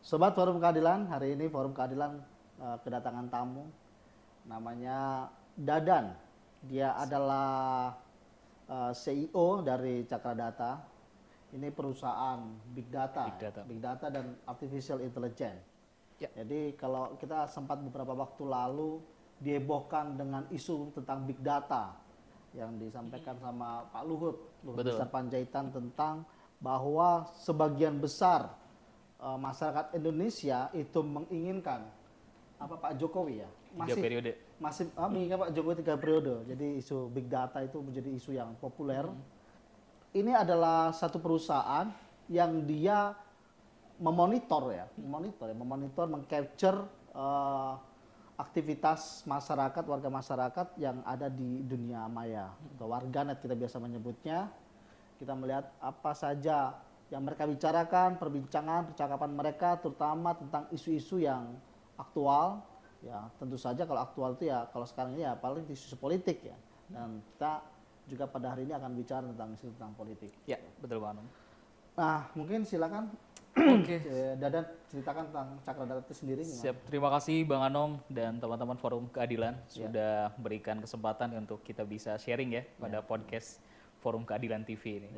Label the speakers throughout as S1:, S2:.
S1: Sobat Forum Keadilan, hari ini Forum Keadilan kedatangan tamu namanya Dadan. Dia adalah CEO dari Cakradata. Ini perusahaan Big Data, Big Data dan Artificial Intelligence. Ya. Jadi kalau kita sempat beberapa waktu lalu dihebohkan dengan isu tentang Big Data yang disampaikan sama Pak Luhut Besar Panjaitan tentang bahwa sebagian besar masyarakat Indonesia itu menginginkan Pak Jokowi ya masih menginginkan Pak Jokowi 3 periode. Jadi isu big data itu menjadi isu yang populer. Ini adalah satu perusahaan yang dia memonitor, mengcapture aktivitas masyarakat, warga masyarakat yang ada di dunia maya atau warganet kita biasa menyebutnya. Kita melihat apa saja yang mereka bicarakan, percakapan mereka terutama tentang isu-isu yang aktual. Ya, tentu saja kalau aktual itu ya kalau sekarang ini ya paling isu politik ya. Dan kita juga pada hari ini akan bicara tentang isu tentang politik.
S2: Ya, betul Pak Anung.
S1: Nah, mungkin silakan Dadan ceritakan tentang Cakradata itu sendiri.
S2: Siap, terima kasih Bang Anong dan teman-teman Forum Keadilan sudah berikan kesempatan untuk kita bisa sharing ya pada podcast Forum Keadilan TV ini.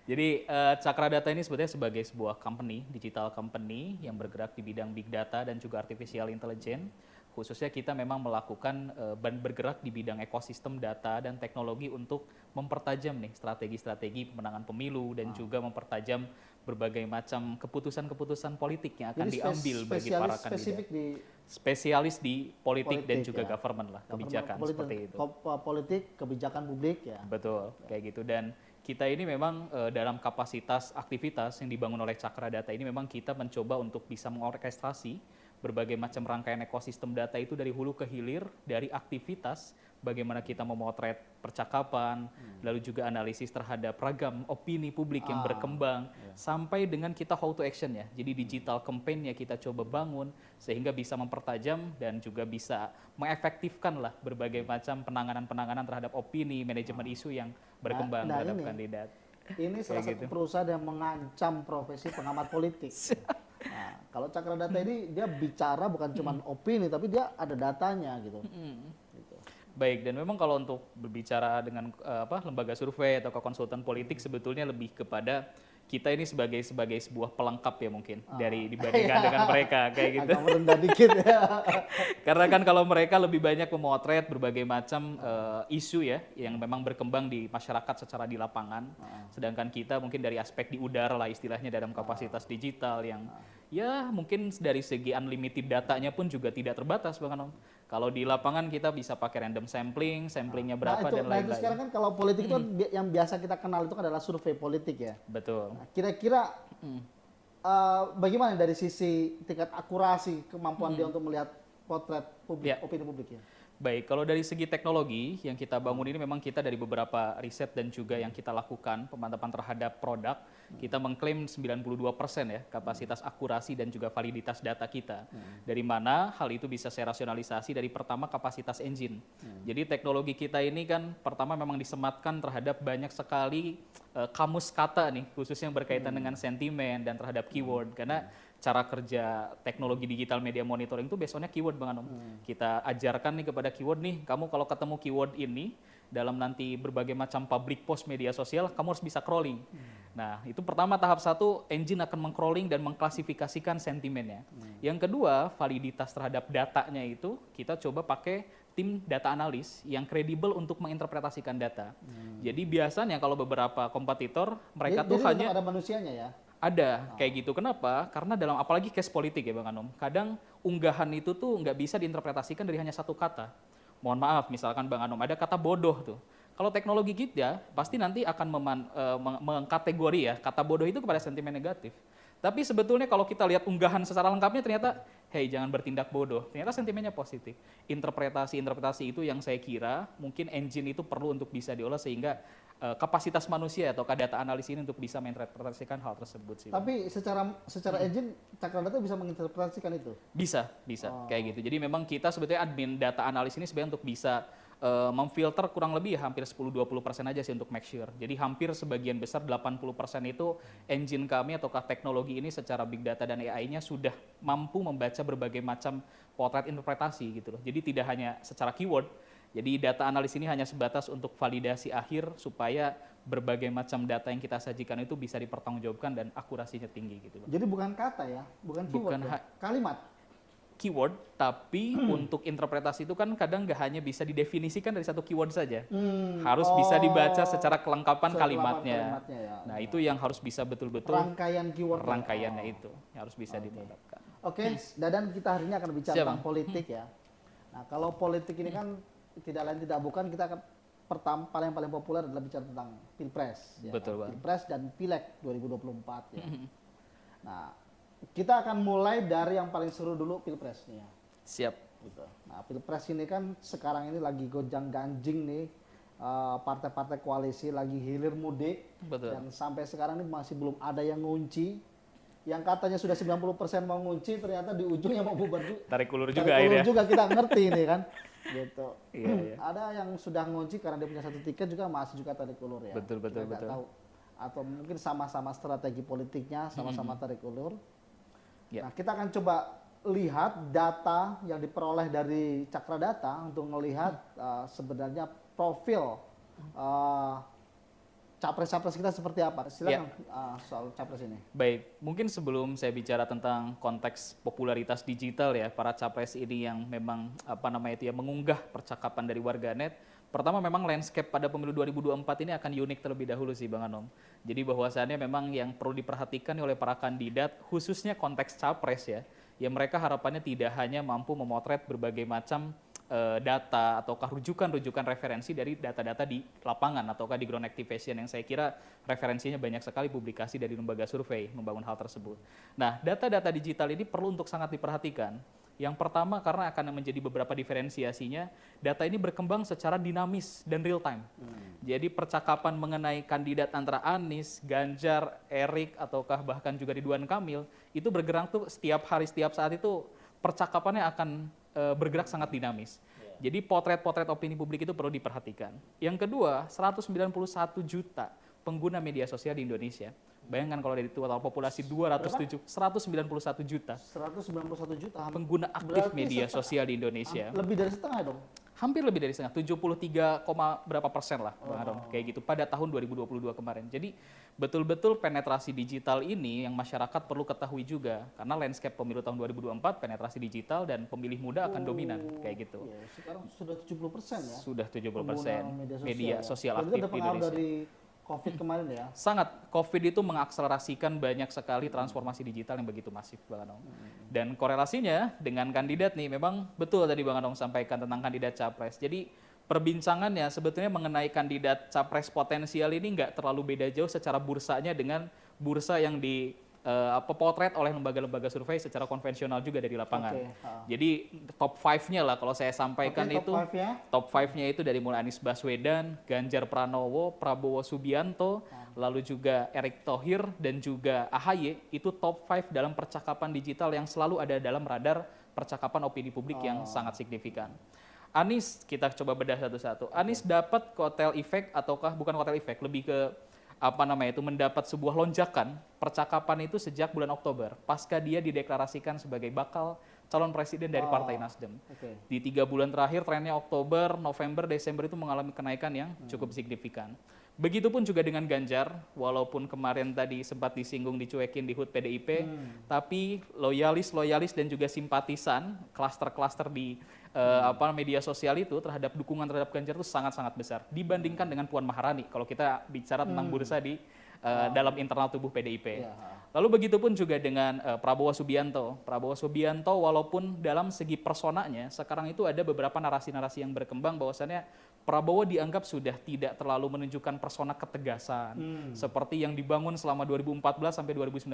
S2: Jadi Cakradata ini sebetulnya sebagai sebuah company, digital company yang bergerak di bidang big data dan juga artificial intelligence. Khususnya kita memang melakukan bergerak di bidang ekosistem data dan teknologi untuk mempertajam nih strategi-strategi pemenangan pemilu dan juga mempertajam berbagai macam keputusan-keputusan politik yang akan diambil bagi para kandidat. Spesialis di politik dan juga government lah, kebijakan seperti itu.
S1: Politik, kebijakan publik ya.
S2: Betul, kayak gitu. Dan kita ini memang dalam kapasitas aktivitas yang dibangun oleh Cakradata ini memang kita mencoba untuk bisa mengorkestrasi berbagai macam rangkaian ekosistem data itu dari hulu ke hilir, dari aktivitas, bagaimana kita memotret percakapan, lalu juga analisis terhadap ragam opini publik yang berkembang, sampai dengan kita how to action ya. Jadi digital campaign-nya kita coba bangun, sehingga bisa mempertajam dan juga bisa mengefektifkan lah berbagai macam penanganan-penanganan terhadap opini, manajemen isu yang berkembang terhadap kandidat.
S1: Ini salah satu perusahaan yang mengancam profesi pengamat politik. Nah, kalau Cakradata ini dia bicara bukan cuma opini, tapi dia ada datanya gitu.
S2: Baik, dan memang kalau untuk berbicara dengan lembaga survei atau konsultan politik sebetulnya lebih kepada kita ini sebagai sebuah pelengkap ya mungkin dari dibandingkan dengan mereka kayak gitu.
S1: Agak merendah dikit ya.
S2: Karena kan kalau mereka lebih banyak memotret berbagai macam isu ya yang memang berkembang di masyarakat secara di lapangan. Sedangkan kita mungkin dari aspek di udara lah istilahnya dalam kapasitas digital yang ya mungkin dari segi unlimited datanya pun juga tidak terbatas Bang Anong. Kalau di lapangan kita bisa pakai random samplingnya berapa dan lain-lain.
S1: Itu sekarang kan kalau politik itu yang biasa kita kenal itu adalah survei politik ya.
S2: Betul.
S1: Nah, kira-kira bagaimana dari sisi tingkat akurasi kemampuan dia untuk melihat potret publik, opini publik ya?
S2: Baik, kalau dari segi teknologi yang kita bangun ini memang kita dari beberapa riset dan juga yang kita lakukan pemantapan terhadap produk, kita mengklaim 92% ya kapasitas akurasi dan juga validitas data kita. Dari mana hal itu bisa saya rasionalisasi dari pertama kapasitas engine. Jadi teknologi kita ini kan pertama memang disematkan terhadap banyak sekali kamus kata nih, khususnya yang berkaitan dengan sentimen dan terhadap keyword. Karena cara kerja teknologi digital media monitoring itu besoknya keyword Bang Anom. Kita ajarkan nih kepada keyword nih, kamu kalau ketemu keyword ini dalam nanti berbagai macam public post media sosial, kamu harus bisa crawling. Nah, itu pertama tahap 1, engine akan meng-crawling dan mengklasifikasikan sentimennya. Yang kedua, validitas terhadap datanya itu kita coba pakai tim data analis yang kredibel untuk menginterpretasikan data. Jadi biasanya kalau beberapa kompetitor mereka tuh hanya
S1: ada manusianya ya.
S2: Ada kayak gitu. Kenapa? Karena dalam apalagi case politik ya Bang Anom, kadang unggahan itu tuh nggak bisa diinterpretasikan dari hanya satu kata. Mohon maaf, misalkan Bang Anom ada kata bodoh tuh. Kalau teknologi kita pasti nanti akan mengkategori ya kata bodoh itu kepada sentimen negatif. Tapi sebetulnya kalau kita lihat unggahan secara lengkapnya ternyata, hey jangan bertindak bodoh, ternyata sentimennya positif. Interpretasi itu yang saya kira mungkin engine itu perlu untuk bisa diolah sehingga kapasitas manusia atau data analis ini untuk bisa menginterpretasikan hal tersebut sih.
S1: Tapi secara engine Cakradata bisa menginterpretasikan itu?
S2: Bisa kayak gitu. Jadi memang kita sebetulnya admin data analis ini sebenarnya untuk bisa memfilter kurang lebih ya hampir 10-20% aja sih untuk make sure. Jadi hampir sebagian besar 80% itu engine kami ataukah teknologi ini secara big data dan AI-nya sudah mampu membaca berbagai macam potret interpretasi gitu loh. Jadi tidak hanya secara keyword, jadi data analis ini hanya sebatas untuk validasi akhir supaya berbagai macam data yang kita sajikan itu bisa dipertanggungjawabkan dan akurasinya tinggi gitu loh.
S1: Jadi bukan kata ya, bukan keyword,
S2: Bukan
S1: kalimat.
S2: keyword, tapi untuk interpretasi itu kan kadang nggak hanya bisa didefinisikan dari satu keyword saja. Harus bisa dibaca secara kelengkapan kalimatnya.
S1: Ya.
S2: Nah, itu yang harus bisa betul-betul
S1: Rangkaian keyword.
S2: rangkaiannya itu yang harus bisa ditetapkan.
S1: Oke, Dadan, kita hari ini akan bicara
S2: Siap,
S1: tentang
S2: Bang.
S1: politik ya. Nah, kalau politik ini kan tidak lain tidak bukan, kita akan paling populer adalah bicara tentang Pilpres. Ya,
S2: Betul, Bang.
S1: Pilpres dan Pileg 2024 ya. Nah, kita akan mulai dari yang paling seru dulu, Pilpres nih ya.
S2: Siap.
S1: Gitu. Nah, Pilpres ini kan sekarang ini lagi gonjang-ganjing nih, partai-partai koalisi lagi hilir mudik.
S2: Betul.
S1: Dan sampai sekarang ini masih belum ada yang ngunci. Yang katanya sudah 90% mau ngunci, ternyata di ujungnya mau bubar juga.
S2: Tarik ulur
S1: Tarik
S2: juga
S1: ulur
S2: akhirnya.
S1: juga, kita ngerti nih kan. Gitu.
S2: Iya, iya.
S1: Ada yang sudah ngunci karena dia punya satu tiket juga, masih juga tarik ulur ya.
S2: Betul,
S1: Kita nggak
S2: betul.
S1: tahu. Atau mungkin sama-sama strategi politiknya, sama-sama tarik ulur.
S2: Ya.
S1: Nah, kita akan coba lihat data yang diperoleh dari Cakra Data untuk melihat sebenarnya profil capres-capres kita seperti apa. Silakan soal capres ini.
S2: Baik, mungkin sebelum saya bicara tentang konteks popularitas digital ya, para capres ini yang memang mengunggah percakapan dari warganet. Pertama memang landscape pada pemilu 2024 ini akan unik terlebih dahulu sih Bang Anom. Jadi bahwasannya memang yang perlu diperhatikan oleh para kandidat, khususnya konteks capres ya mereka harapannya tidak hanya mampu memotret berbagai macam data ataukah rujukan-rujukan referensi dari data-data di lapangan ataukah di ground activation yang saya kira referensinya banyak sekali publikasi dari lembaga survei membangun hal tersebut. Nah, data-data digital ini perlu untuk sangat diperhatikan. Yang pertama karena akan menjadi beberapa diferensiasinya, data ini berkembang secara dinamis dan real time. Jadi percakapan mengenai kandidat antara Anies, Ganjar, Erik ataukah bahkan juga Ridwan Kamil itu bergerak tuh setiap hari, setiap saat itu percakapannya akan bergerak sangat dinamis. Jadi potret-potret opini publik itu perlu diperhatikan. Yang kedua, 191 juta pengguna media sosial di Indonesia. Bayangkan kalau dari total populasi 191 juta
S1: 191 juta.
S2: pengguna aktif media sosial di Indonesia.
S1: Lebih dari setengah dong.
S2: Hampir lebih dari setengah, 73, berapa persen lah, Bang Aron, kayak gitu pada tahun 2022 kemarin. Jadi betul-betul penetrasi digital ini yang masyarakat perlu ketahui juga, karena landscape pemilu tahun 2024 penetrasi digital dan pemilih muda akan dominan kayak gitu.
S1: Iya, sekarang sudah 70% ya.
S2: Sudah 70%
S1: Pengguna
S2: media sosial
S1: Dan itu
S2: aktif
S1: ada
S2: di
S1: pengaruh
S2: Indonesia.
S1: dari COVID kemarin ya.
S2: Sangat, COVID itu mengakselerasikan banyak sekali transformasi digital yang begitu masif, Bang Anong. Dan korelasinya dengan kandidat nih, memang betul tadi Bang Anong sampaikan tentang kandidat capres. Jadi perbincangannya sebetulnya mengenai kandidat capres potensial ini nggak terlalu beda jauh secara bursanya dengan bursa yang potret oleh lembaga-lembaga survei secara konvensional juga dari lapangan.
S1: Oke,
S2: Jadi top 5-nya lah kalau saya sampaikan
S1: Oke,
S2: itu. Top 5-nya itu dari mulai Anies Baswedan, Ganjar Pranowo, Prabowo Subianto, lalu juga Erick Thohir dan juga AHY, itu top 5 dalam percakapan digital yang selalu ada dalam radar percakapan opini publik yang sangat signifikan. Anies, kita coba bedah satu-satu. Anies dapat kotel efek ataukah bukan kotel efek, lebih ke mendapat sebuah lonjakan percakapan itu sejak bulan Oktober, pasca dia dideklarasikan sebagai bakal calon presiden dari Partai Nasdem. Di 3 bulan terakhir, trennya Oktober, November, Desember itu mengalami kenaikan yang cukup signifikan. Begitupun juga dengan Ganjar, walaupun kemarin tadi sempat disinggung, dicuekin di HUT PDIP, tapi loyalis dan juga simpatisan, klaster-klaster di media sosial itu terhadap dukungan terhadap Ganjar itu sangat-sangat besar dibandingkan dengan Puan Maharani kalau kita bicara tentang bursa di dalam internal tubuh PDIP. Lalu begitupun juga dengan Prabowo Subianto. Prabowo Subianto walaupun dalam segi personanya sekarang itu ada beberapa narasi-narasi yang berkembang bahwasannya Prabowo dianggap sudah tidak terlalu menunjukkan persona ketegasan seperti yang dibangun selama 2014 sampai 2019.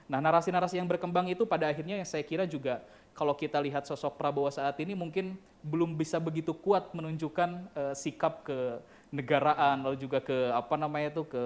S2: Nah, narasi-narasi yang berkembang itu pada akhirnya yang saya kira juga kalau kita lihat sosok Prabowo saat ini mungkin belum bisa begitu kuat menunjukkan sikap kenegaraan, lalu juga ke apa namanya itu ke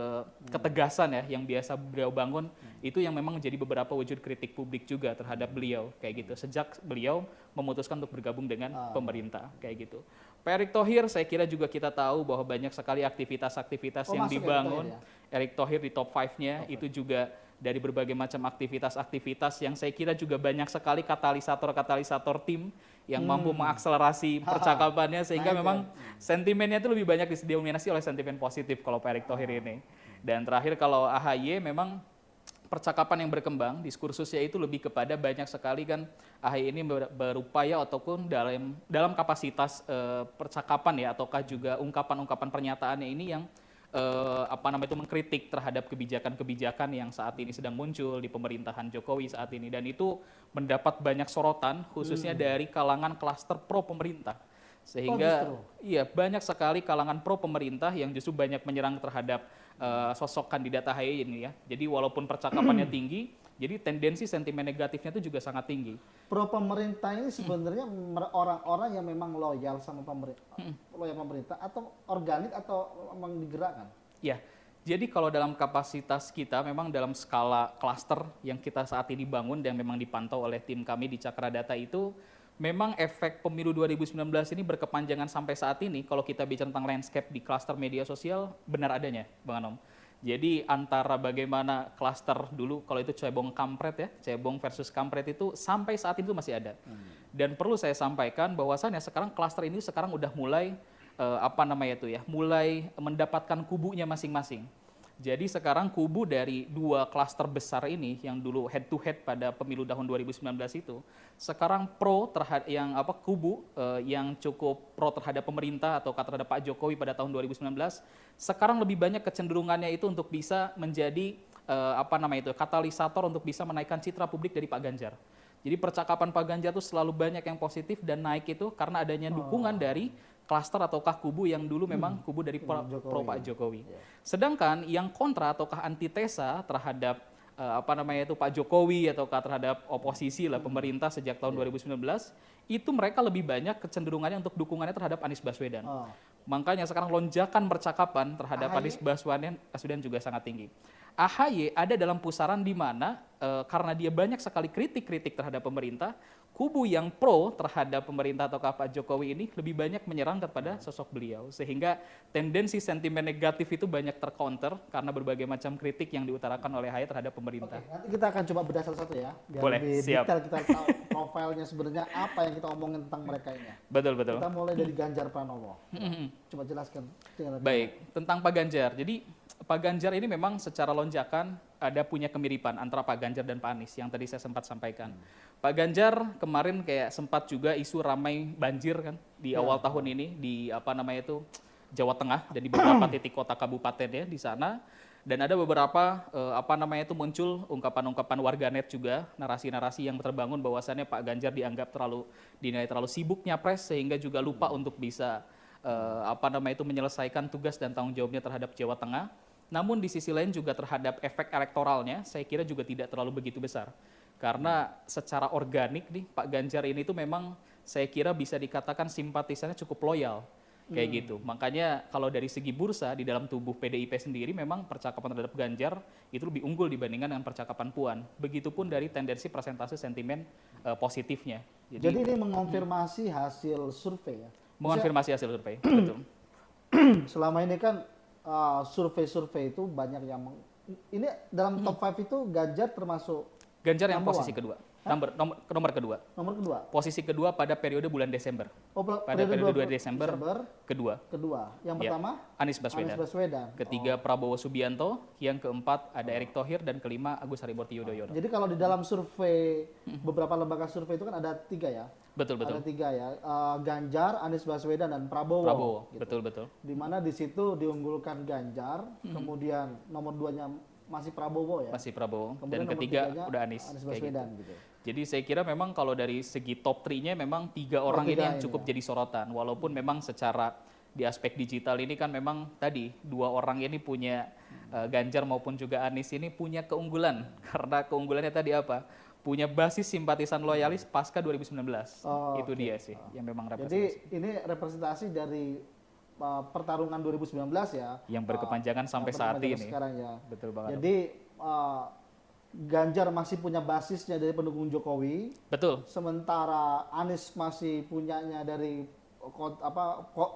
S2: ketegasan ya yang biasa beliau bangun, itu yang memang menjadi beberapa wujud kritik publik juga terhadap beliau kayak gitu sejak beliau memutuskan untuk bergabung dengan pemerintah kayak gitu. Pak Erick Thohir saya kira juga kita tahu bahwa banyak sekali aktivitas-aktivitas yang
S1: masuk
S2: dibangun.
S1: Erick Thohir ya?
S2: Erick Thohir di top 5-nya itu juga dari berbagai macam aktivitas-aktivitas yang saya kira juga banyak sekali katalisator-katalisator tim yang mampu mengakselerasi percakapannya sehingga memang sentimennya itu lebih banyak didominasi oleh sentimen positif kalau Pak Erick Thohir ini. Dan terakhir kalau AHY memang percakapan yang berkembang, diskursusnya itu lebih kepada banyak sekali kan AHY ini berupaya ataupun dalam kapasitas percakapan ya ataukah juga ungkapan-ungkapan pernyataannya ini yang apa namanya itu mengkritik terhadap kebijakan-kebijakan yang saat ini sedang muncul di pemerintahan Jokowi saat ini dan itu mendapat banyak sorotan khususnya dari kalangan klaster pro pemerintah sehingga iya banyak sekali kalangan pro pemerintah yang justru banyak menyerang terhadap sosok kandidat AHY ini ya. Jadi walaupun percakapannya tinggi, jadi tendensi sentimen negatifnya itu juga sangat tinggi.
S1: Pro pemerintah ini sebenarnya orang-orang yang memang loyal sama pemerintah atau organik atau memang digerakkan?
S2: Ya, jadi kalau dalam kapasitas kita memang dalam skala klaster yang kita saat ini bangun dan memang dipantau oleh tim kami di Cakra Data itu memang efek pemilu 2019 ini berkepanjangan sampai saat ini kalau kita bicara tentang landscape di klaster media sosial benar adanya Bang Anom. Jadi antara bagaimana klaster dulu kalau itu cebong kampret ya, cebong versus kampret itu sampai saat itu masih ada. Dan perlu saya sampaikan bahwasannya sekarang klaster ini sekarang udah mulai apa namanya itu ya, mulai mendapatkan kubunya masing-masing. Jadi sekarang kubu dari dua klaster besar ini yang dulu head to head pada pemilu tahun 2019 itu sekarang pro terhadap yang apa kubu yang cukup pro terhadap pemerintah atau terhadap Pak Jokowi pada tahun 2019 sekarang lebih banyak kecenderungannya itu untuk bisa menjadi apa namanya itu katalisator untuk bisa menaikkan citra publik dari Pak Ganjar. Jadi percakapan Pak Ganjar itu selalu banyak yang positif dan naik itu karena adanya dukungan dari klaster ataukah kubu yang dulu memang kubu dari pro Pak Jokowi. Sedangkan yang kontra ataukah antitesa terhadap apa namanya itu Pak Jokowi ataukah terhadap oposisi lah pemerintah sejak tahun 2019 itu mereka lebih banyak kecenderungannya untuk dukungannya terhadap Anies Baswedan. Makanya sekarang lonjakan percakapan terhadap Anies Baswedan juga sangat tinggi. AHY ada dalam pusaran di mana karena dia banyak sekali kritik-kritik terhadap pemerintah, kubu yang pro terhadap pemerintah atau Pak Jokowi ini lebih banyak menyerang kepada sosok beliau. Sehingga tendensi sentimen negatif itu banyak tercounter karena berbagai macam kritik yang diutarakan oleh AHY terhadap pemerintah.
S1: Oke, nanti kita akan coba bedah satu-satu ya. Biar
S2: boleh,
S1: lebih
S2: siap.
S1: detail kita tahu profilnya sebenarnya apa yang kita omongin tentang mereka ini.
S2: Betul.
S1: Kita mulai dari Ganjar Pranowo. Coba jelaskan.
S2: Baik, tentang Pak Ganjar. Jadi Pak Ganjar ini memang secara lonjakan ada punya kemiripan antara Pak Ganjar dan Pak Anies yang tadi saya sempat sampaikan. Pak Ganjar kemarin kayak sempat juga isu ramai banjir kan di awal tahun ini di apa namanya itu Jawa Tengah dan di beberapa titik kota kabupaten ya di sana. Dan ada beberapa apa namanya itu muncul ungkapan-ungkapan warganet juga, narasi-narasi yang terbangun bahwasannya Pak Ganjar dianggap dinilai terlalu sibuk nyapres sehingga juga lupa untuk bisa apa namanya itu menyelesaikan tugas dan tanggung jawabnya terhadap Jawa Tengah. Namun di sisi lain juga terhadap efek elektoralnya saya kira juga tidak terlalu begitu besar. Karena secara organik nih Pak Ganjar ini tuh memang saya kira bisa dikatakan simpatisannya cukup loyal. Kayak gitu. Makanya kalau dari segi bursa di dalam tubuh PDIP sendiri memang percakapan terhadap Ganjar itu lebih unggul dibandingkan dengan percakapan Puan. Begitupun dari tendensi persentase sentimen positifnya.
S1: Jadi ini mengonfirmasi hasil survei ya?
S2: Mengonfirmasi hasil survei, betul.
S1: Selama ini kan survei-survei itu banyak yang ini dalam top 5 itu Ganjar termasuk
S2: Ganjar yang posisi kedua. Nomor kedua.
S1: Nomor kedua.
S2: Posisi kedua pada periode bulan Desember. Pada periode 2 Desember kedua.
S1: Yang pertama
S2: Anies Baswedan. Ketiga Prabowo Subianto, yang keempat ada Erick Thohir dan kelima Agus Harimurti Yudhoyono.
S1: Jadi kalau di dalam survei beberapa lembaga survei itu kan ada 3 ya.
S2: Betul.
S1: Ada 3 ya. Ganjar, Anies Baswedan dan Prabowo.
S2: Gitu. Betul.
S1: Di mana di situ diunggulkan Ganjar, kemudian nomor 2-nya masih Prabowo ya.
S2: Masih Prabowo.
S1: Kemudian
S2: dan ketiga udah Anies
S1: Baswedan gitu.
S2: Jadi saya kira memang kalau dari segi top 3-nya memang 3 orang ini yang cukup jadi sorotan. Walaupun memang secara di aspek digital ini kan memang tadi 2 orang ini punya Ganjar maupun juga Anies ini punya keunggulan. Karena keunggulannya tadi apa? punya basis simpatisan loyalis pasca 2019.
S1: Oh,
S2: Itu
S1: oke.
S2: dia sih yang memang
S1: Jadi
S2: representasi.
S1: ini representasi dari pertarungan 2019 ya.
S2: Yang berkepanjangan sampai saat
S1: berkepanjangan
S2: ini.
S1: sekarang ya.
S2: Betul banget.
S1: Jadi Ganjar masih punya basisnya dari pendukung Jokowi,
S2: Betul.
S1: sementara Anies masih punyanya dari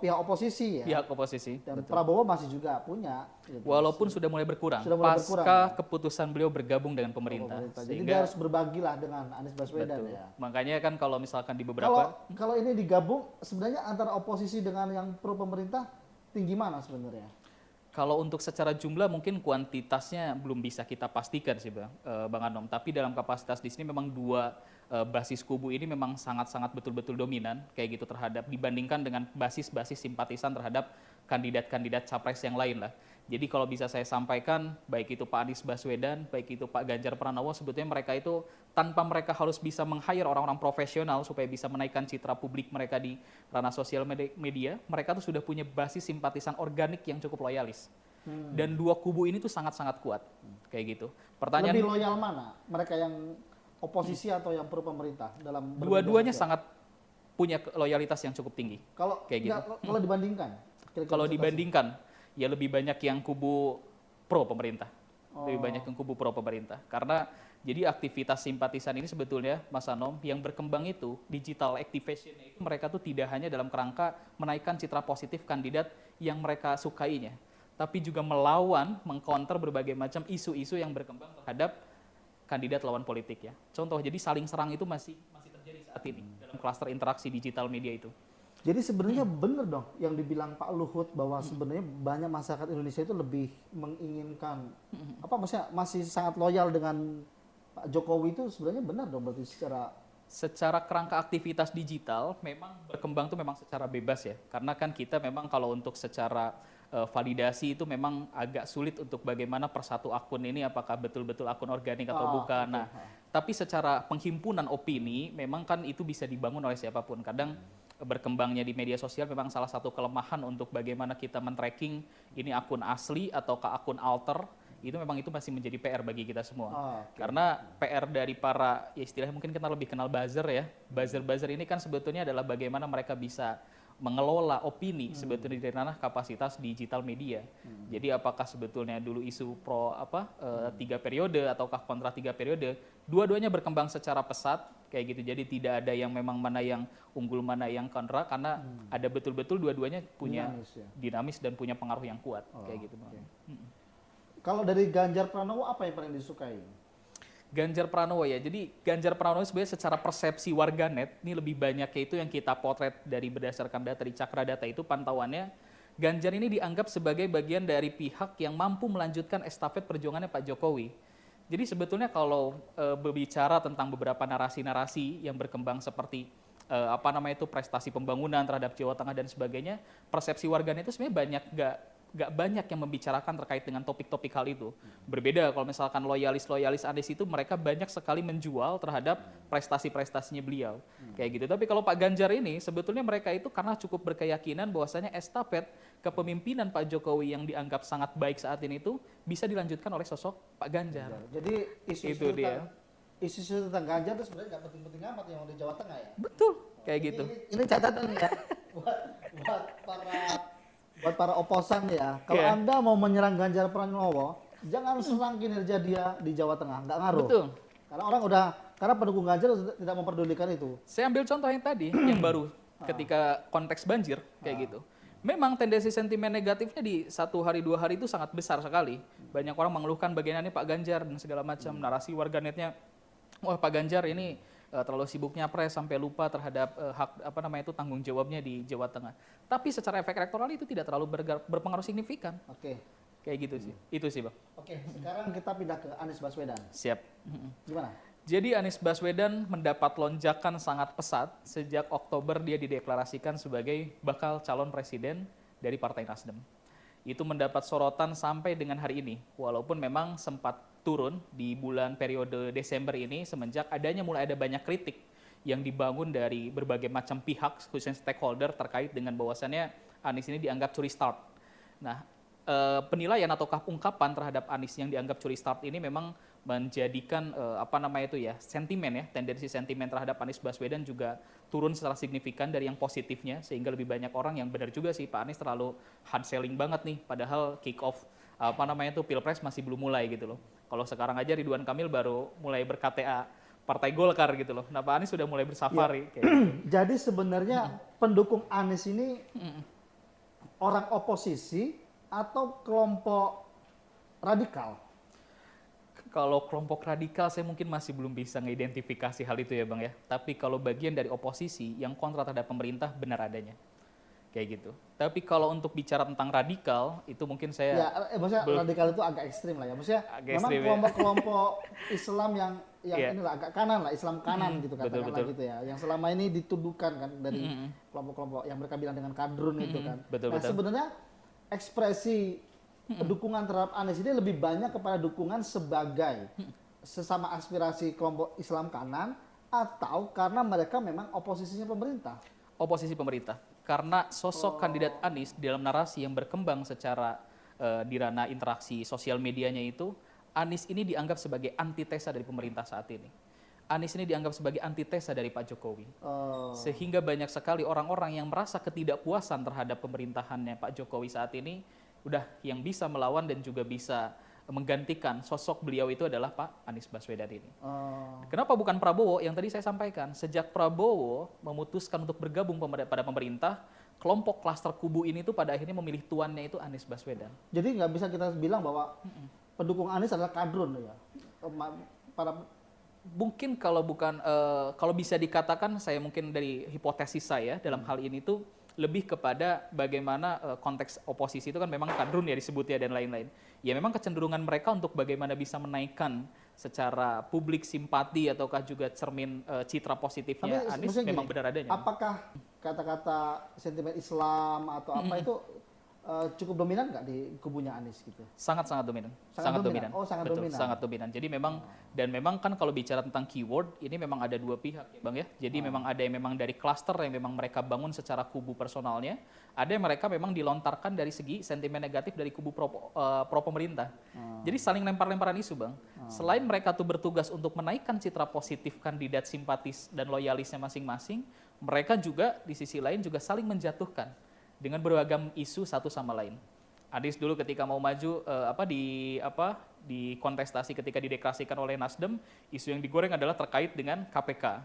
S1: pihak oposisi ya.
S2: Pihak oposisi.
S1: Dan
S2: Betul.
S1: Prabowo masih juga punya. Gitu.
S2: Walaupun sudah mulai berkurang,
S1: Sudah mulai
S2: pasca
S1: berkurang, ya.
S2: keputusan beliau bergabung dengan pemerintah.
S1: Jadi dia harus berbagilah dengan Anies Baswedan
S2: betul.
S1: ya.
S2: Makanya kan kalau misalkan di beberapa
S1: Kalau ini digabung, sebenarnya antara oposisi dengan yang pro pemerintah tinggi mana sebenarnya?
S2: kalau untuk secara jumlah mungkin kuantitasnya belum bisa kita pastikan sih Bang Anom. Tapi dalam kapasitas di sini memang dua basis kubu ini memang sangat-sangat betul-betul dominan kayak gitu terhadap dibandingkan dengan basis-basis simpatisan terhadap kandidat-kandidat capres yang lain lah. Jadi kalau bisa saya sampaikan, baik itu Pak Anies Baswedan, baik itu Pak Ganjar Pranowo, sebetulnya mereka itu tanpa mereka harus bisa meng-hire orang-orang profesional supaya bisa menaikkan citra publik mereka di ranah sosial media, mereka tuh sudah punya basis simpatisan organik yang cukup loyalis. Dan dua kubu ini tuh sangat-sangat kuat, kayak gitu. Pertanyaan
S1: Lebih loyal mana? Mereka yang oposisi atau yang pro pemerintah dalam
S2: dua-duanya
S1: bermedia sosial?
S2: sangat punya loyalitas yang cukup tinggi.
S1: Kalau
S2: kayak gitu.
S1: kalau dibandingkan, kira-kira
S2: Kalau
S1: presentasi.
S2: dibandingkan, ya lebih banyak yang kubu pro pemerintah. Lebih
S1: Oh.
S2: banyak yang kubu pro pemerintah. Karena jadi aktivitas simpatisan ini sebetulnya, Mas Anom, yang berkembang itu, digital activation-nya itu mereka tuh tidak hanya dalam kerangka menaikkan citra positif kandidat yang mereka sukainya, tapi juga melawan, mengcounter berbagai macam isu-isu yang berkembang terhadap kandidat lawan politik ya. Contoh, jadi saling serang itu masih terjadi saat ini dalam klaster interaksi digital media itu.
S1: Jadi sebenarnya benar dong yang dibilang Pak Luhut bahwa sebenarnya banyak masyarakat Indonesia itu lebih menginginkan maksudnya masih sangat loyal dengan Pak Jokowi itu sebenarnya benar dong berarti
S2: secara kerangka aktivitas digital memang berkembang tuh memang secara bebas ya. Karena kan kita memang kalau untuk secara validasi itu memang agak sulit untuk bagaimana per satu akun ini apakah betul-betul akun organik atau bukan.
S1: oke.
S2: Nah, tapi secara penghimpunan opini memang kan itu bisa dibangun oleh siapapun. Kadang berkembangnya di media sosial memang salah satu kelemahan untuk bagaimana kita men-tracking ini akun asli ataukah akun alter, itu memang itu masih menjadi PR bagi kita semua.
S1: Oke.
S2: Karena PR dari para, ya istilahnya mungkin kita lebih kenal buzzer ya. Buzzer ini kan sebetulnya adalah bagaimana mereka bisa mengelola opini sebetulnya di ranah kapasitas digital media. Jadi apakah sebetulnya dulu isu pro 3 periode ataukah kontra 3 periode, dua-duanya berkembang secara pesat kayak gitu. Jadi tidak ada yang memang mana yang unggul mana yang kontra karena ada betul-betul dua-duanya punya dinamis dan punya pengaruh yang kuat kayak gitu.
S1: Okay. Kalau dari Ganjar Pranowo apa yang paling disukai?
S2: Ganjar Pranowo ya, jadi Ganjar Pranowo sebenarnya secara persepsi warganet, ini lebih banyak yaitu yang kita potret dari berdasarkan data di Cakra Data itu pantauannya, Ganjar ini dianggap sebagai bagian dari pihak yang mampu melanjutkan estafet perjuangannya Pak Jokowi. Jadi sebetulnya kalau berbicara tentang beberapa narasi-narasi yang berkembang seperti prestasi pembangunan terhadap Jawa Tengah dan sebagainya, persepsi warganet itu sebenarnya gak banyak yang membicarakan terkait dengan topik-topik hal itu. Berbeda kalau misalkan loyalis Anies itu mereka banyak sekali menjual terhadap prestasi-prestasinya beliau. Kayak gitu. Tapi kalau Pak Ganjar ini sebetulnya mereka itu karena cukup berkeyakinan bahwasanya estafet kepemimpinan Pak Jokowi yang dianggap sangat baik saat ini itu bisa dilanjutkan oleh sosok Pak Ganjar.
S1: Jadi isu-isu tentang Ganjar itu sebenarnya nggak penting-penting amat yang di Jawa Tengah ya.
S2: Betul, kayak gitu.
S1: Ini catatan ya buat para oposan ya. Kalau Anda mau menyerang Ganjar Pranowo, jangan serang kinerja dia di Jawa Tengah, nggak ngaruh.
S2: Betul.
S1: Karena pendukung Ganjar tidak memperdulikan itu.
S2: Saya ambil contoh yang tadi, yang baru ketika konteks banjir kayak gitu. Memang tendensi sentimen negatifnya di 1 hari 2 hari itu sangat besar sekali. Banyak orang mengeluhkan bagaimana Pak Ganjar dan segala macam narasi warganetnya. Wah Pak Ganjar ini terlalu sibuk nyapres sampai lupa terhadap tanggung jawabnya di Jawa Tengah. Tapi secara efek elektoral itu tidak terlalu berpengaruh signifikan.
S1: Oke.
S2: Kayak gitu sih. Itu sih, Bang.
S1: Oke, sekarang kita pindah ke Anies Baswedan.
S2: Siap.
S1: Gimana?
S2: Jadi Anies Baswedan mendapat lonjakan sangat pesat sejak Oktober dia dideklarasikan sebagai bakal calon presiden dari Partai Nasdem. Itu mendapat sorotan sampai dengan hari ini, walaupun memang sempat turun di bulan periode Desember ini semenjak mulai ada banyak kritik yang dibangun dari berbagai macam pihak, khususnya stakeholder terkait dengan bahwasannya Anies ini dianggap curi start. Nah, penilaian ataukah ungkapan terhadap Anies yang dianggap curi start ini memang menjadikan sentimen ya, tendensi sentimen terhadap Anies Baswedan juga turun secara signifikan dari yang positifnya, sehingga lebih banyak orang yang benar juga sih Pak Anies terlalu hard selling banget nih, padahal kick off Pilpres masih belum mulai gitu loh. Kalau sekarang aja Ridwan Kamil baru mulai ber-KTA Partai Golkar gitu loh. Nah, Pak Anies sudah mulai bersafari kayak gitu.
S1: Jadi sebenarnya pendukung Anies ini orang oposisi atau kelompok radikal?
S2: Kalau kelompok radikal saya mungkin masih belum bisa mengidentifikasi hal itu ya Bang ya. Tapi kalau bagian dari oposisi yang kontra terhadap pemerintah benar adanya. Kayak gitu. Tapi kalau untuk bicara tentang radikal, itu mungkin saya...
S1: Maksudnya radikal itu agak ekstrim lah ya. Maksudnya
S2: agak
S1: memang
S2: ekstrim,
S1: kelompok-kelompok Islam yang
S2: Iya.
S1: inilah agak kanan lah, Islam kanan gitu
S2: betul,
S1: katakanlah
S2: betul.
S1: gitu ya. Yang selama ini dituduhkan kan dari kelompok-kelompok yang mereka bilang dengan kadrun itu kan.
S2: betul,
S1: Nah
S2: betul.
S1: sebenarnya ekspresi dukungan terhadap Anies ini lebih banyak kepada dukungan sebagai sesama aspirasi kelompok Islam kanan atau karena mereka memang oposisinya pemerintah.
S2: Oposisi pemerintah. Karena sosok kandidat Anies di dalam narasi yang berkembang secara di ranah interaksi sosial medianya itu, Anies ini dianggap sebagai antitesa dari pemerintah saat ini. Anies ini dianggap sebagai antitesa dari Pak Jokowi. Sehingga banyak sekali orang-orang yang merasa ketidakpuasan terhadap pemerintahannya Pak Jokowi saat ini, udah yang bisa melawan dan juga bisa menggantikan sosok beliau itu adalah Pak Anies Baswedan ini. Kenapa bukan Prabowo? Yang tadi saya sampaikan, sejak Prabowo memutuskan untuk bergabung pada pemerintah, kelompok klaster kubu ini tuh pada akhirnya memilih tuannya itu Anies Baswedan.
S1: Jadi nggak bisa kita bilang bahwa pendukung Anies adalah kadrun ya.
S2: Mungkin kalau bukan, kalau bisa dikatakan saya mungkin dari hipotesis saya dalam hal ini tuh lebih kepada bagaimana konteks oposisi itu kan memang kadrun ya disebutnya dan lain-lain. Ya memang kecenderungan mereka untuk bagaimana bisa menaikkan secara publik simpati ataukah juga cermin citra positifnya Anies memang benar adanya.
S1: Apakah kata-kata sentimen Islam atau apa itu cukup dominan nggak di kubunya Anies gitu?
S2: Sangat-sangat dominan.
S1: Sangat dominan. Oh, sangat
S2: Betul,
S1: dominan.
S2: sangat dominan. Jadi memang dan memang kan kalau bicara tentang keyword ini memang ada dua pihak ya Bang ya. Jadi memang ada yang memang dari klaster yang memang mereka bangun secara kubu personalnya, ada yang mereka memang dilontarkan dari segi sentimen negatif dari kubu pro pemerintah. Jadi saling lempar-lemparan isu Bang. Selain mereka tuh bertugas untuk menaikkan citra positif kandidat simpatis dan loyalisnya masing-masing, mereka juga di sisi lain juga saling menjatuhkan dengan beragam isu satu sama lain. Anies dulu ketika mau maju di kontestasi ketika dideklarasikan oleh Nasdem, isu yang digoreng adalah terkait dengan KPK.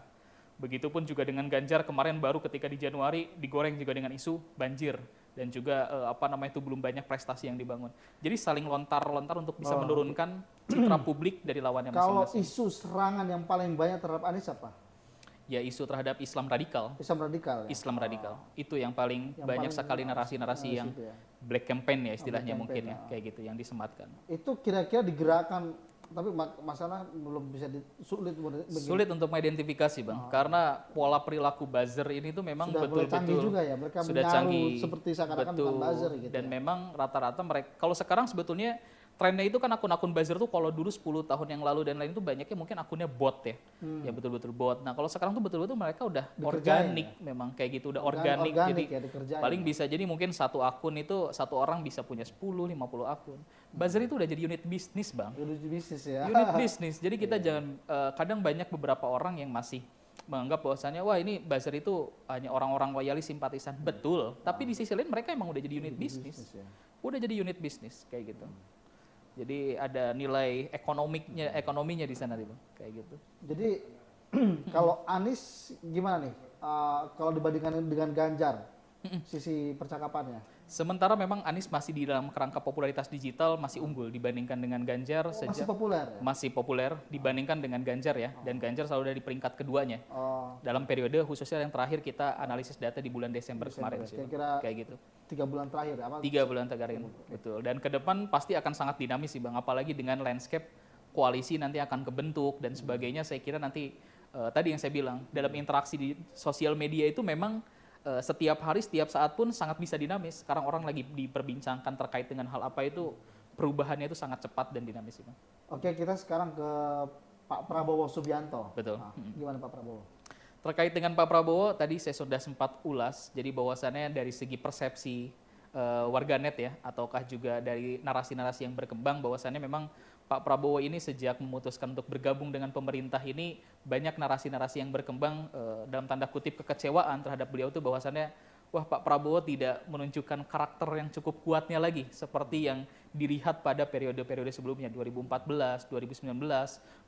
S2: Begitupun juga dengan Ganjar kemarin baru ketika di Januari digoreng juga dengan isu banjir dan juga itu belum banyak prestasi yang dibangun. Jadi saling lontar-lontar untuk bisa menurunkan citra publik dari lawannya masing-masing.
S1: Kalau isu serangan yang paling banyak terhadap Anies apa?
S2: Ya isu terhadap Islam radikal.
S1: Islam radikal. Ya?
S2: Islam radikal. Itu yang paling banyak sekali narasi-narasi yang
S1: ya.
S2: black campaign ya istilahnya
S1: black
S2: mungkin
S1: campaign,
S2: ya, kayak gitu yang disematkan.
S1: Itu kira-kira digerakkan, tapi masalah belum bisa
S2: sulit untuk mengidentifikasi Bang, karena pola perilaku buzzer ini tuh memang betul-betul
S1: juga ya, mereka
S2: sudah canggih
S1: seperti seakan-akan bukan buzzer gitu.
S2: Dan
S1: ya.
S2: memang rata-rata mereka, kalau sekarang sebetulnya trennya itu kan akun-akun buzzer tuh kalau dulu 10 tahun yang lalu dan lain itu banyaknya mungkin akunnya bot ya, ya betul-betul bot. Nah kalau sekarang tuh betul-betul mereka udah organik ya? Memang kayak gitu, udah organik jadi
S1: ya,
S2: paling bisa jadi mungkin satu akun itu satu orang bisa punya 10-50 akun. Buzzer itu udah jadi unit bisnis Bang.
S1: Unit bisnis ya.
S2: Unit bisnis. Jadi kita jangan kadang banyak beberapa orang yang masih menganggap bahwasannya wah ini buzzer itu hanya orang-orang loyalis simpatisan. Betul. Tapi di sisi lain mereka emang udah jadi unit bisnis. Ya. Udah jadi unit bisnis kayak gitu. Jadi ada nilai ekonominya di sana gitu, kayak gitu.
S1: Jadi kalau Anies gimana nih? Kalau dibandingkan dengan Ganjar, sisi percakapannya?
S2: Sementara memang Anies masih di dalam kerangka popularitas digital masih unggul dibandingkan dengan Ganjar.
S1: Masih populer? Ya?
S2: Masih populer dibandingkan dengan Ganjar ya. Dan Ganjar selalu ada di peringkat keduanya. Dalam periode khususnya yang terakhir kita analisis data di bulan Desember kemarin.
S1: Kira-kira
S2: kayak gitu.
S1: 3 bulan terakhir apa?
S2: 3 bulan terakhir, betul. Dan ke depan pasti akan sangat dinamis sih Bang. Apalagi dengan landscape koalisi nanti akan kebentuk dan sebagainya. Saya kira nanti tadi yang saya bilang dalam interaksi di sosial media itu memang setiap hari, setiap saat pun sangat bisa dinamis. Sekarang orang lagi diperbincangkan terkait dengan hal apa itu, perubahannya itu sangat cepat dan dinamis. Bang.
S1: Oke, kita sekarang ke Pak Prabowo Subianto.
S2: Betul.
S1: Gimana Pak Prabowo?
S2: Terkait dengan Pak Prabowo, tadi saya sudah sempat ulas, jadi bahwasannya dari segi persepsi warganet ya, ataukah juga dari narasi-narasi yang berkembang bahwasannya memang Pak Prabowo ini sejak memutuskan untuk bergabung dengan pemerintah ini banyak narasi-narasi yang berkembang dalam tanda kutip kekecewaan terhadap beliau itu bahwasannya wah Pak Prabowo tidak menunjukkan karakter yang cukup kuatnya lagi seperti yang dilihat pada periode-periode sebelumnya 2014, 2019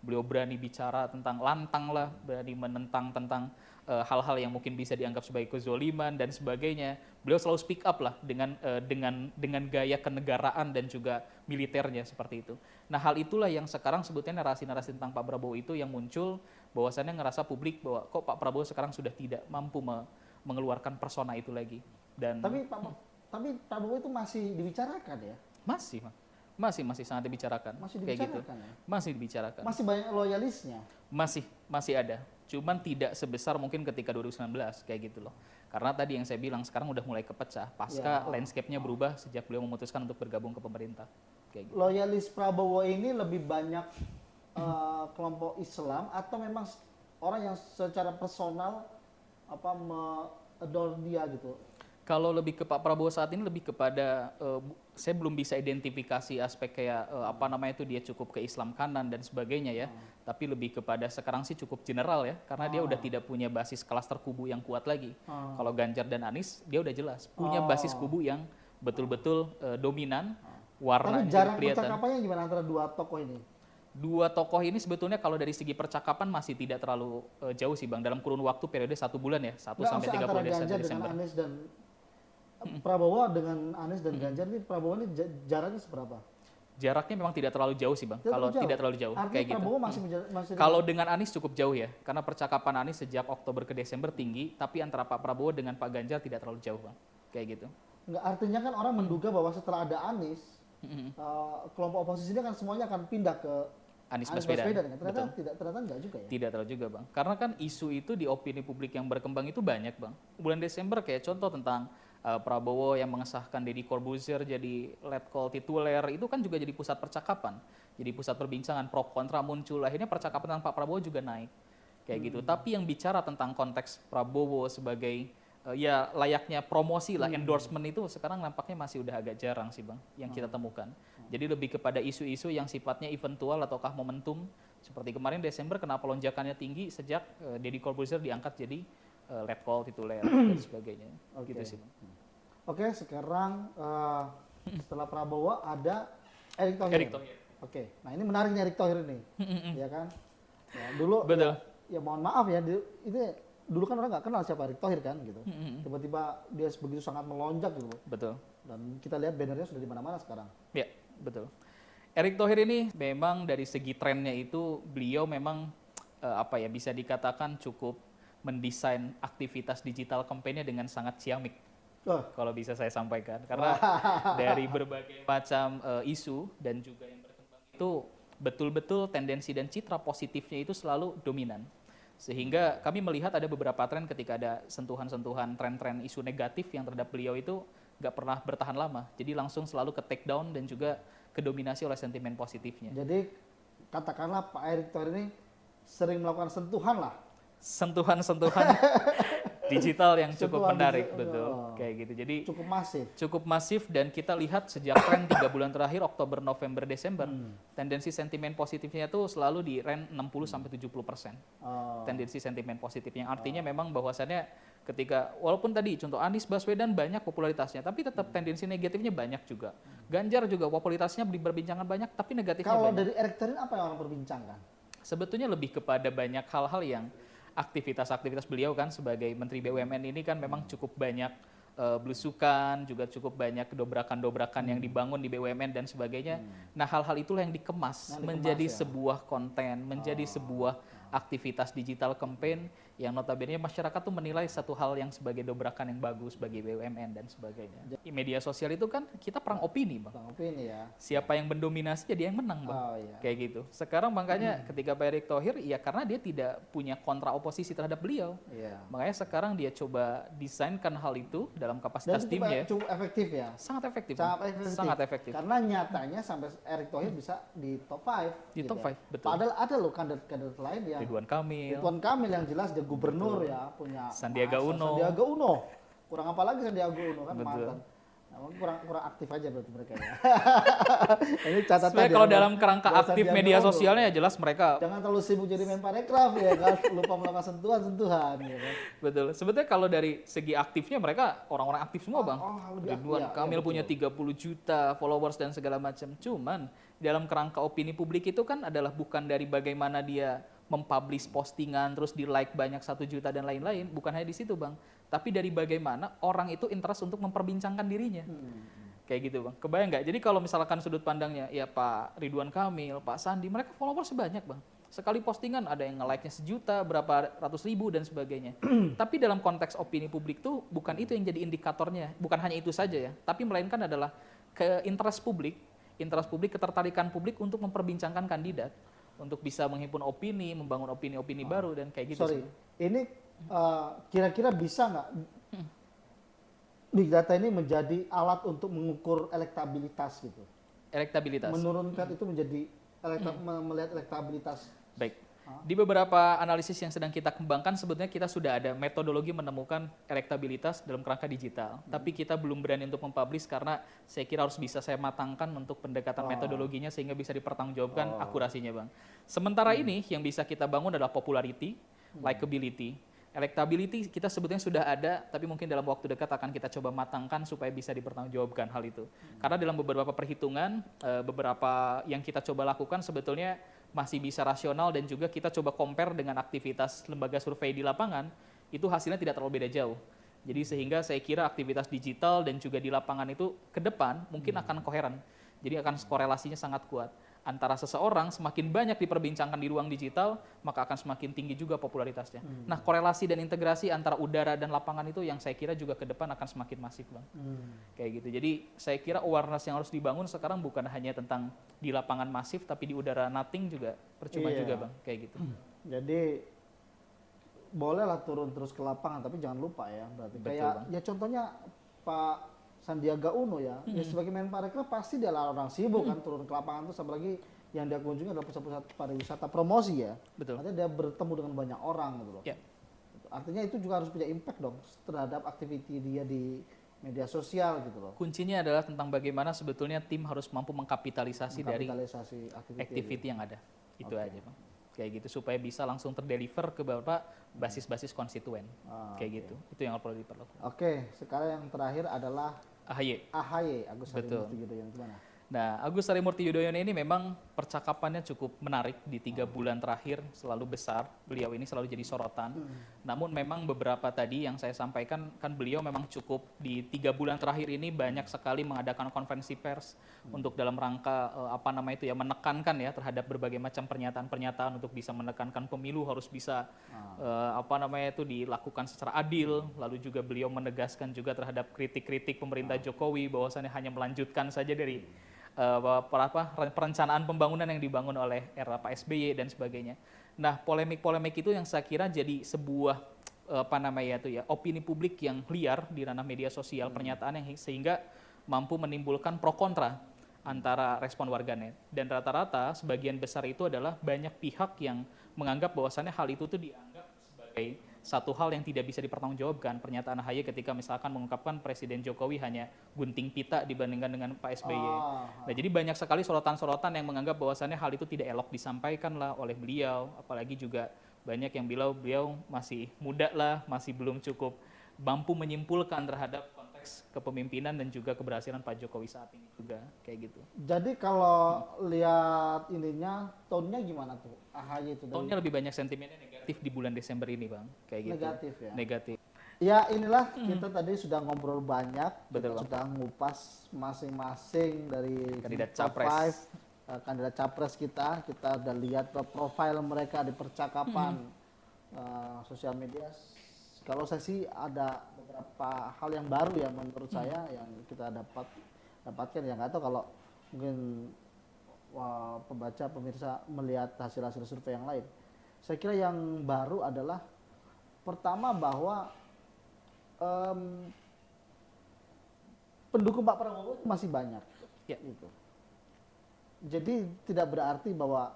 S2: beliau berani bicara tentang lantang lah, berani menentang tentang hal-hal yang mungkin bisa dianggap sebagai kezoliman dan sebagainya. Beliau selalu speak up lah dengan gaya kenegaraan dan juga militernya seperti itu. Nah hal itulah yang sekarang sebetulnya narasi-narasi tentang Pak Prabowo itu yang muncul bahwasannya ngerasa publik bahwa kok Pak Prabowo sekarang sudah tidak mampu mengeluarkan persona itu lagi. Dan
S1: Tapi Pak Prabowo itu masih dibicarakan ya?
S2: masih sangat dibicarakan.
S1: Masih
S2: kayak gitu.
S1: dibicarakan ya?
S2: Masih dibicarakan.
S1: Masih banyak loyalisnya?
S2: Masih ada. Cuman tidak sebesar mungkin ketika 2019 kayak gitu loh. Karena tadi yang saya bilang sekarang udah mulai kepecah pasca landscape-nya berubah sejak beliau memutuskan untuk bergabung ke pemerintah. Kayak gitu.
S1: Loyalis Prabowo ini lebih banyak kelompok Islam atau memang orang yang secara personal adore dia gitu?
S2: Kalau lebih ke Pak Prabowo saat ini lebih kepada saya belum bisa identifikasi aspek kayak itu dia cukup ke Islam kanan dan sebagainya ya. Tapi lebih kepada sekarang sih cukup general ya karena dia udah tidak punya basis klaster kubu yang kuat lagi. Kalau Ganjar dan Anies dia udah jelas punya basis kubu yang betul-betul dominan, warnanya
S1: Tapi jarak
S2: kelihatan.
S1: percakapannya gimana antara dua tokoh ini?
S2: Dua tokoh ini sebetulnya kalau dari segi percakapan masih tidak terlalu jauh sih Bang. Dalam kurun waktu periode 1 bulan ya, 1 sampai 30
S1: antara Ganjar
S2: Desember.
S1: dengan Anies dan Prabowo dengan Anies dan Ganjar ini Prabowo ini jaraknya seberapa?
S2: Jaraknya memang tidak terlalu jauh sih Bang. Kalau tidak terlalu jauh
S1: Artinya
S2: kayak gitu.
S1: Prabowo masih
S2: Kalau dengan Anies cukup jauh ya, karena percakapan Anies sejak Oktober ke Desember tinggi, tapi antara Pak Prabowo dengan Pak Ganjar tidak terlalu jauh Bang. Kayak gitu.
S1: Enggak, artinya kan orang menduga bahwa setelah ada Anies, kelompok oposisi ini kan semuanya akan pindah ke
S2: Anies Baswedan.
S1: Kan? Ternyata enggak juga ya.
S2: Tidak terlalu juga Bang. Karena kan isu itu di opini publik yang berkembang itu banyak Bang. Bulan Desember kayak contoh tentang Prabowo yang mengesahkan Deddy Corbuzier jadi letkol tituler, itu kan juga jadi pusat percakapan. Jadi pusat perbincangan pro kontra muncul. Akhirnya percakapan tentang Pak Prabowo juga naik. Kayak gitu. Tapi yang bicara tentang konteks Prabowo sebagai ya layaknya promosi lah, endorsement itu sekarang nampaknya masih udah agak jarang sih Bang yang kita temukan. Jadi lebih kepada isu-isu yang sifatnya eventual ataukah momentum. Seperti kemarin Desember kenapa lonjakannya tinggi sejak Deddy Corbuzier diangkat jadi letkol tituler dan sebagainya. Gitu sih Bang.
S1: Oke, sekarang setelah Prabowo ada Erick Thohir. Oke, nah ini menarik nih Erick Thohir ini, ya kan? Ya, dulu
S2: betul.
S1: Ya mohon maaf ya, ini dulu kan orang nggak kenal siapa Erick Thohir kan gitu. Tiba-tiba dia begitu sangat melonjak gitu.
S2: Betul.
S1: Dan kita lihat bannernya sudah di mana-mana sekarang.
S2: Ya, betul. Erick Thohir ini memang dari segi trennya itu beliau memang bisa dikatakan cukup mendesain aktivitas digital campaign-nya dengan sangat ciamik. Kalau bisa saya sampaikan. Karena dari berbagai macam isu dan juga yang berkembang itu betul-betul tendensi dan citra positifnya itu selalu dominan. Sehingga kami melihat ada beberapa tren ketika ada sentuhan-sentuhan tren-tren isu negatif yang terhadap beliau itu nggak pernah bertahan lama. Jadi langsung selalu ke take down dan juga kedominasi oleh sentimen positifnya.
S1: Jadi katakanlah Pak Erick Thohir ini sering melakukan sentuhan lah.
S2: Sentuhan-sentuhan digital yang cukup menarik, betul. Kayak gitu. Jadi cukup masif dan kita lihat sejak tren 3 bulan terakhir Oktober, November, Desember, tendensi sentimen positifnya itu selalu di range 60-70%. Tendensi sentimen positif yang artinya memang bahwasannya ketika walaupun tadi contoh Anies Baswedan banyak popularitasnya, tapi tetap tendensi negatifnya banyak juga. Ganjar juga popularitasnya diperbincangan banyak, tapi negatifnya
S1: banyak. Kalau
S2: banyak.
S1: dari Erick Thohir apa yang orang perbincangkan?
S2: Sebetulnya lebih kepada banyak hal-hal yang aktivitas-aktivitas beliau kan sebagai Menteri BUMN ini kan memang cukup banyak belusukan, juga cukup banyak dobrakan-dobrakan yang dibangun di BUMN dan sebagainya. Nah, hal-hal itulah yang dikemas menjadi sebuah konten, menjadi sebuah aktivitas digital campaign yang notabene masyarakat tuh menilai satu hal yang sebagai dobrakan yang bagus bagi BUMN dan sebagainya. Di media sosial itu kan kita perang opini, Bang.
S1: Perang opini ya.
S2: Siapa yang mendominasi jadi yang menang, Bang. Kayak gitu. Sekarang makanya ketika Pak Erick Thohir ya karena dia tidak punya kontra oposisi terhadap beliau. Makanya sekarang dia coba desainkan hal itu dalam kapasitas timnya.
S1: Cukup efektif ya.
S2: Sangat efektif.
S1: Sangat efektif. Karena nyatanya sampai Erick Thohir bisa di top 5.
S2: Di top 5, betul.
S1: Padahal ada loh kandidat lain yang
S2: Ridwan Kamil
S1: yang jelas dia gubernur ya, punya
S2: Sandiaga Uno.
S1: Kurang apa lagi Sandiaga Uno kan mantan kurang kurang aktif aja berarti mereka ya. Ini catatan
S2: Sebenarnya
S1: ya,
S2: kalau
S1: Bang.
S2: dalam kerangka
S1: Buat
S2: aktif
S1: Sandiaga
S2: media
S1: Uno.
S2: sosialnya ya jelas mereka
S1: Jangan terlalu sibuk jadi main parekraf ya kan, lupa melakukan sentuhan-sentuhan ya kan.
S2: betul. Sebetulnya kalau dari segi aktifnya mereka orang-orang aktif semua, Bang.
S1: Lebih
S2: Ridwan
S1: iya,
S2: Kamil
S1: betul.
S2: punya 30 juta followers dan segala macam. Cuman dalam kerangka opini publik itu kan adalah bukan dari bagaimana dia mempublish postingan terus di like banyak 1 juta dan lain-lain, bukan hanya di situ, Bang. Tapi dari bagaimana orang itu interest untuk memperbincangkan dirinya. Kayak gitu, Bang. Kebayang nggak? Jadi kalau misalkan sudut pandangnya ya Pak Ridwan Kamil, Pak Sandi, mereka followers sebanyak, Bang. Sekali postingan ada yang nge-like-nya 1 juta, berapa ratus ribu dan sebagainya. Tapi dalam konteks opini publik tuh bukan itu yang jadi indikatornya, bukan hanya itu saja ya, tapi melainkan adalah ke interest publik, ketertarikan publik untuk memperbincangkan kandidat, untuk bisa menghimpun opini, membangun opini-opini baru dan kayak gitu.
S1: Sorry, ini kira-kira bisa nggak Big Data ini menjadi alat untuk mengukur elektabilitas gitu?
S2: Elektabilitas.
S1: Menurunkan itu menjadi melihat elektabilitas.
S2: Baik. Di beberapa analisis yang sedang kita kembangkan, sebetulnya kita sudah ada metodologi menemukan elektabilitas dalam kerangka digital. Tapi kita belum berani untuk mempublish karena saya kira harus bisa saya matangkan untuk pendekatan metodologinya sehingga bisa dipertanggungjawabkan akurasinya, Bang. Sementara ini yang bisa kita bangun adalah popularity, likability. Elektability kita sebetulnya sudah ada, tapi mungkin dalam waktu dekat akan kita coba matangkan supaya bisa dipertanggungjawabkan hal itu. Karena dalam beberapa perhitungan, beberapa yang kita coba lakukan sebetulnya masih bisa rasional dan juga kita coba compare dengan aktivitas lembaga survei di lapangan, itu hasilnya tidak terlalu beda jauh. Jadi sehingga saya kira aktivitas digital dan juga di lapangan itu ke depan mungkin akan koheren. Jadi akan korelasinya sangat kuat. Antara seseorang semakin banyak diperbincangkan di ruang digital, maka akan semakin tinggi juga popularitasnya. Nah, korelasi dan integrasi antara udara dan lapangan itu yang saya kira juga ke depan akan semakin masif, Bang. Kayak gitu. Jadi saya kira awareness yang harus dibangun sekarang bukan hanya tentang di lapangan masif, tapi di udara nothing juga percuma juga, Bang. Kayak gitu.
S1: Jadi bolehlah turun terus ke lapangan, tapi jangan lupa ya. Berarti
S2: Betul,
S1: kayak
S2: Bang.
S1: ya contohnya Pak Sandiaga Uno ya, ya sebagai Menparekraf pasti dia lah orang sibuk kan turun ke lapangan, terus apalagi yang dia kunjungi adalah pusat-pusat pariwisata promosi ya.
S2: Betul.
S1: Artinya dia bertemu dengan banyak orang gitu loh.
S2: Ya.
S1: Artinya itu juga harus punya impact dong terhadap aktiviti dia di media sosial gitu loh.
S2: Kuncinya adalah tentang bagaimana sebetulnya tim harus mampu mengkapitalisasi dari
S1: Kapitalisasi aktiviti.
S2: activity yang ada. Itu aja, Bang. Kayak gitu supaya bisa langsung terdeliver ke beberapa basis-basis konstituen. Kayak gitu. Itu yang perlu diperlakukan.
S1: Oke, sekarang yang terakhir adalah
S2: AHY.
S1: AHY, Agus
S2: Betul.
S1: Harimurti Yudhoyono gimana?
S2: Nah, Agus Harimurti Yudhoyono ini memang percakapannya cukup menarik di 3 bulan terakhir, selalu besar. Beliau ini selalu jadi sorotan. Namun memang beberapa tadi yang saya sampaikan, kan beliau memang cukup di 3 bulan terakhir ini banyak sekali mengadakan konferensi pers untuk dalam rangka menekankan ya terhadap berbagai macam pernyataan-pernyataan untuk bisa menekankan pemilu harus bisa dilakukan secara adil. Lalu juga beliau menegaskan juga terhadap kritik-kritik pemerintah Jokowi bahwasannya hanya melanjutkan saja dari perencanaan pembangunan yang dibangun oleh era Pak SBY dan sebagainya. Nah, polemik-polemik itu yang saya kira jadi sebuah opini publik yang liar di ranah media sosial, pernyataan yang sehingga mampu menimbulkan pro kontra antara respon warganet. Dan rata-rata sebagian besar itu adalah banyak pihak yang menganggap bahwasannya hal itu tuh dianggap sebagai satu hal yang tidak bisa dipertanggungjawabkan. Pernyataan AHY ketika misalkan mengungkapkan Presiden Jokowi hanya gunting pita dibandingkan dengan Pak SBY. Nah, jadi banyak sekali sorotan-sorotan yang menganggap bahwasannya hal itu tidak elok disampaikan lah oleh beliau, apalagi juga banyak yang bilang beliau masih muda lah, masih belum cukup mampu menyimpulkan terhadap konteks kepemimpinan dan juga keberhasilan Pak Jokowi saat ini juga, kayak gitu.
S1: Jadi kalau lihat ininya, tone-nya gimana tuh AHY itu?
S2: Tone-nya lebih banyak sentimennya negatif di bulan Desember ini, Bang, kayak gitu.
S1: Negatif ya?
S2: Negatif.
S1: Ya inilah kita tadi sudah ngobrol banyak,
S2: Betul,
S1: kita sudah ngupas masing-masing dari
S2: Kandidat
S1: top
S2: capres.
S1: 5, kandidat capres kita udah lihat profil mereka di percakapan sosial media. Kalau saya sih ada beberapa hal yang baru ya menurut saya yang kita dapatkan ya, nggak tahu kalau mungkin pembaca pemirsa melihat hasil-hasil survei yang lain. Saya kira yang baru adalah pertama bahwa pendukung Pak Prabowo itu masih banyak.
S2: Ya.
S1: Gitu. Jadi tidak berarti bahwa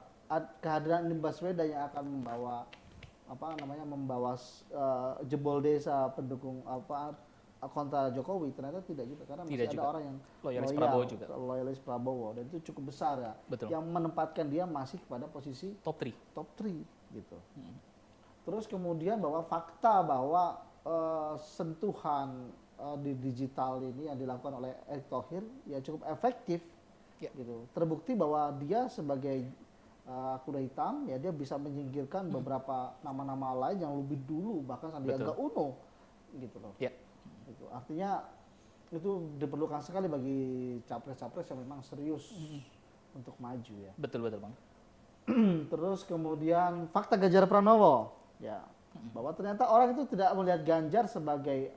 S1: kehadiran Anies Baswedan yang akan membawa jebol desa pendukung kontra Jokowi, ternyata tidak juga karena masih
S2: Tidak
S1: ada
S2: juga.
S1: orang yang
S2: Loyalis
S1: loyal,
S2: Prabowo juga.
S1: loyalis Prabowo, dan itu cukup besar ya,
S2: Betul.
S1: yang menempatkan dia masih pada posisi
S2: Top 3.
S1: top 3 gitu. Terus kemudian bahwa fakta bahwa sentuhan di digital ini yang dilakukan oleh Erick Thohir ya cukup efektif,
S2: Ya.
S1: gitu. Terbukti bahwa dia sebagai kuda hitam ya dia bisa menyingkirkan beberapa nama-nama lain yang lebih dulu, bahkan Sandiaga Uno, gitu loh.
S2: Ya.
S1: Gitu. Artinya itu diperlukan sekali bagi capres-capres yang memang serius untuk maju ya.
S2: Betul Bang.
S1: Terus kemudian fakta Ganjar Pranowo ya, bahwa ternyata orang itu tidak melihat Ganjar sebagai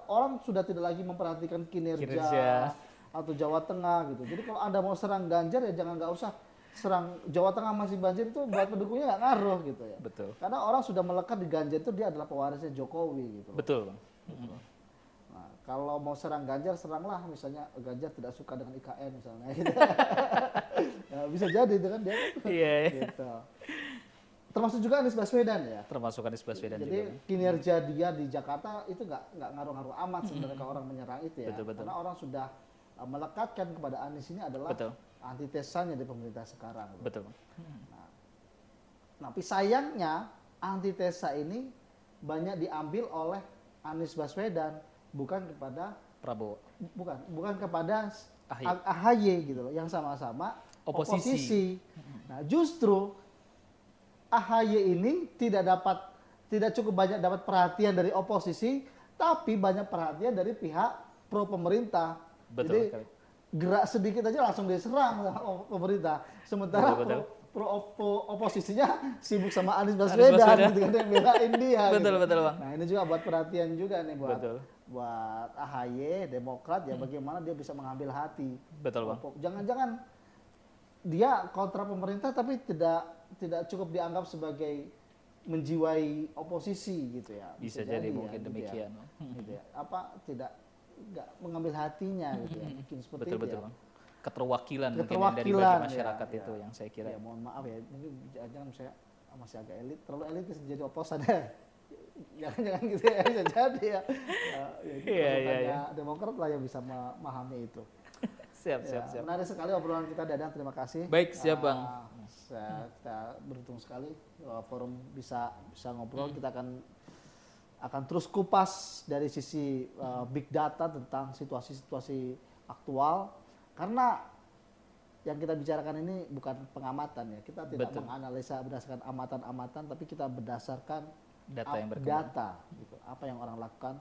S1: orang sudah tidak lagi memperhatikan kinerja atau Jawa Tengah gitu. Jadi kalau Anda mau serang Ganjar ya nggak usah serang Jawa Tengah masih banjir, itu buat pendukungnya nggak ngaruh gitu ya.
S2: Betul.
S1: Karena orang sudah melekat di Ganjar itu dia adalah pewarisnya Jokowi gitu loh.
S2: Betul Bang.
S1: Nah, kalau mau serang Ganjar, seranglah misalnya Ganjar tidak suka dengan IKN misalnya gitu. Ya, bisa jadi itu kan dia.
S2: Iya.
S1: Gitu. Termasuk juga Anies Baswedan ya.
S2: Termasuk Anies Baswedan
S1: Jadi
S2: juga. Bang.
S1: kinerja dia di Jakarta itu nggak ngaruh-ngaruh amat sebenarnya kalau orang menyerang itu ya.
S2: Betul.
S1: Karena orang sudah melekatkan kepada Anies ini adalah
S2: Betul.
S1: antitesanya di pemerintah sekarang.
S2: Betul Bang.
S1: Tapi sayangnya antitesa ini banyak diambil oleh Anies Baswedan, bukan kepada
S2: Prabowo.
S1: bukan kepada
S2: AHY.
S1: AHY gitu loh, yang sama-sama
S2: Oposisi.
S1: oposisi. Nah, justru AHY ini tidak cukup banyak dapat perhatian dari oposisi, tapi banyak perhatian dari pihak pro pemerintah.
S2: Betul
S1: Jadi
S2: sekali.
S1: gerak sedikit aja langsung diserang sama pemerintah. Sementara
S2: Betul.
S1: oposisinya sibuk sama Anies Baswedan, gitu kan, yang belain dia.
S2: Betul
S1: gitu.
S2: Bang.
S1: Nah, ini juga buat perhatian juga nih
S2: Betul.
S1: buat AHY Demokrat ya, bagaimana dia bisa mengambil hati.
S2: Betul Bang.
S1: Jangan-jangan dia kontra pemerintah tapi tidak cukup dianggap sebagai menjiwai oposisi gitu ya.
S2: Bisa jadi mungkin
S1: gitu
S2: demikian.
S1: Ya. Gitu ya. Apa nggak mengambil hatinya gitu ya. Mungkin seperti
S2: Betul
S1: itu ya.
S2: Bang. Keterwakilan mungkin yang dari
S1: Keterwakilan,
S2: bagi masyarakat
S1: ya,
S2: itu
S1: ya.
S2: yang saya kira.
S1: Ya, mohon maaf ya, mungkin jangan saya masih agak elit, terlalu elit bisa jadi oposan ya. Jangan gitu ya, bisa jadi ya.
S2: Iya.
S1: Demokrat lah yang bisa memahami itu.
S2: Siap.
S1: Menarik sekali obrolan kita, Dadang. Terima kasih.
S2: Baik, siap Bang.
S1: Kita beruntung sekali forum bisa ngobrol. Kita akan terus kupas dari sisi big data tentang situasi-situasi aktual. Karena yang kita bicarakan ini bukan pengamatan ya. Kita tidak menganalisa berdasarkan amatan-amatan, tapi kita berdasarkan
S2: Data yang berkembang.
S1: data gitu. Apa yang orang lakukan,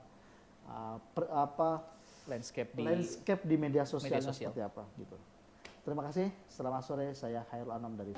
S1: landscape di media sosialnya seperti apa gitu. Terima kasih. Selamat sore, saya Khairul Anam dari